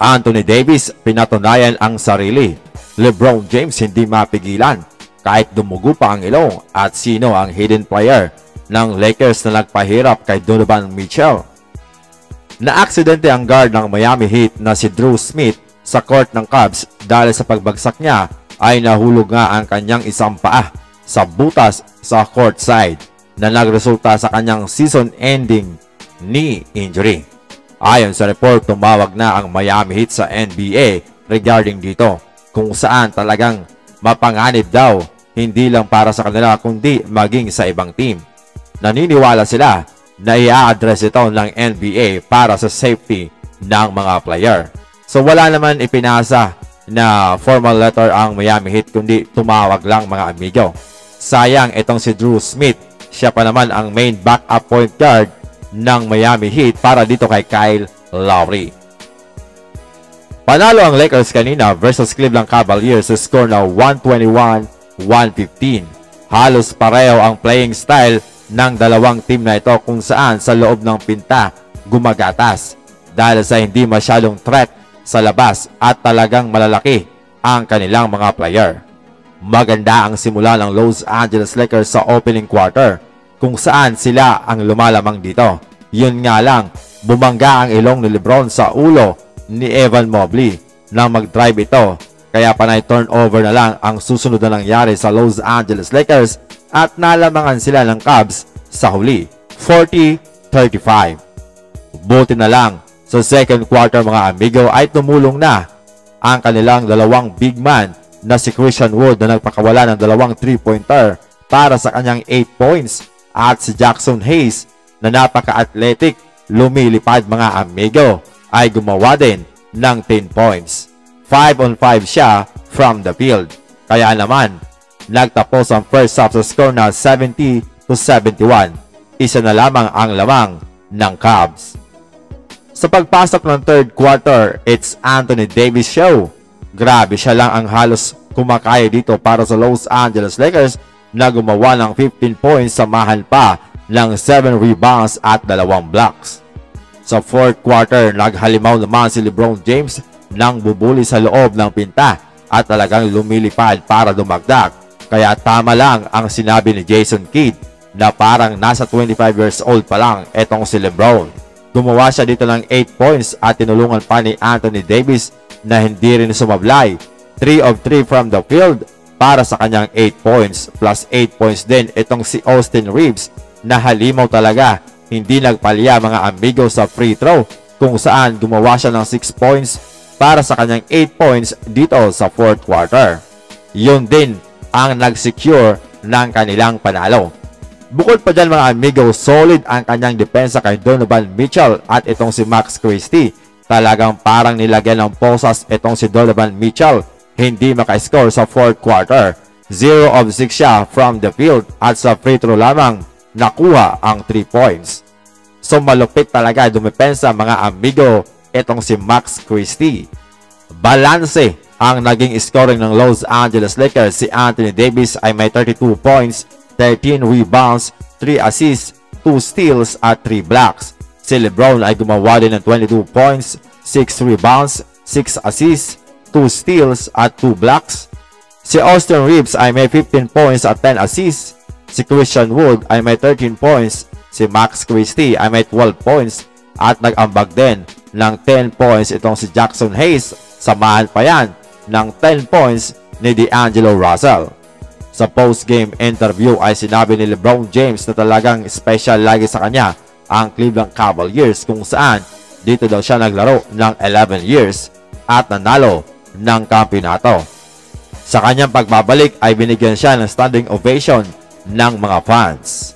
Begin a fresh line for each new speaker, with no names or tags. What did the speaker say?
Anthony Davis pinatunayan ang sarili. LeBron James hindi mapigilan kahit dumugo pa ang ilong. At sino ang hidden player ng Lakers na nagpahirap kay Donovan Mitchell? Na-aksidente ang guard ng Miami Heat na si Drew Smith sa court ng Cavs dahil sa pagbagsak niya ay nahulog nga ang kanyang isang paa sa butas sa courtside na nagresulta sa kanyang season-ending knee injury. Ayon sa report, tumawag na ang Miami Heat sa NBA regarding dito, kung saan talagang mapanganib daw hindi lang para sa kanila kundi maging sa ibang team. Naniniwala sila na i-address ito ng NBA para sa safety ng mga player. So wala naman ipinasa na formal letter ang Miami Heat kundi tumawag lang mga amigo. Sayang itong si Drew Smith, siya pa naman ang main backup point guard ng Miami Heat para dito kay Kyle Lowry. Panalo ang Lakers kanina versus Cleveland Cavaliers sa score na 121-115. Halos pareho ang playing style ng dalawang team na ito kung saan sa loob ng pinta gumagatas dahil sa hindi masyadong threat sa labas at talagang malalaki ang kanilang mga player. Maganda ang simula ng Los Angeles Lakers sa opening quarter kung saan sila ang lumalamang dito. Yun nga lang, bumangga ang ilong ni LeBron sa ulo ni Evan Mobley na mag-drive ito. Kaya panay turnover na lang ang susunod na nangyari sa Los Angeles Lakers at nalamangan sila ng Cavs sa huli, 40-35. Buti na lang, sa second quarter mga amigo ay tumulong na ang kanilang dalawang big man na si Christian Wood na nagpakawala ng dalawang 3-pointer para sa kanyang 8 points at si Jackson Hayes na napaka-athletic lumilipad mga amigo ay gumawa din ng 10 points. 5 on 5 siya from the field. Kaya naman, nagtapos ang first half sa score na 70-71. Isa na lamang ang lamang ng Cavs. Sa pagpasok ng third quarter, it's Anthony Davis show. Grabe, siya lang ang halos kumakaya dito para sa Los Angeles Lakers na gumawa ng 15 points samahan pa ng 7 rebounds at 2 blocks. Sa fourth quarter, naghalimaw naman si LeBron James nang bubuli sa loob ng pinta at talagang lumilipad para dumagdag. Kaya tama lang ang sinabi ni Jason Kidd na parang nasa 25 years old pa lang etong si LeBron. Gumawa siya dito ng 8 points at tinulungan pa ni Anthony Davis na hindi rin sumablay. 3 of 3 from the field para sa kanyang 8 points plus 8 points din itong si Austin Reeves na halimaw talaga. Hindi nagpalya mga amigo sa free throw kung saan gumawa siya ng 6 points para sa kanyang 8 points dito sa fourth quarter. Yun din ang nag-secure ng kanilang panalo. Bukod pa dyan mga amigo, solid ang kanyang depensa kay Donovan Mitchell at itong si Max Christie. Talagang parang nilagyan ng posas itong si Donovan Mitchell. Hindi maka-score sa fourth quarter. 0 of 6 siya from the field at sa free throw lamang nakuha ang 3 points. So malupit talaga dumepensa mga amigo itong si Max Christie. Balanse ang naging scoring ng Los Angeles Lakers. Si Anthony Davis ay may 32 points, 13 rebounds, 3 assists, 2 steals at 3 blocks. Si LeBron ay gumawa din ng 22 points, 6 rebounds, 6 assists, 2 steals at 2 blocks. Si Austin Reeves ay may 15 points at 10 assists. Si Christian Wood ay may 13 points. Si Max Christie ay may 12 points at nag-ambag din ng 10 points itong si Jackson Hayes. Samahan pa yan ng 10 points ni D'Angelo Russell. Sa post-game interview ay sinabi ni LeBron James na talagang special lagi sa kanya ang Cleveland Cavaliers kung saan dito daw siya naglaro ng 11 years at nanalo ng kampeonato. Sa kanyang pagbabalik ay binigyan siya ng standing ovation ng mga fans.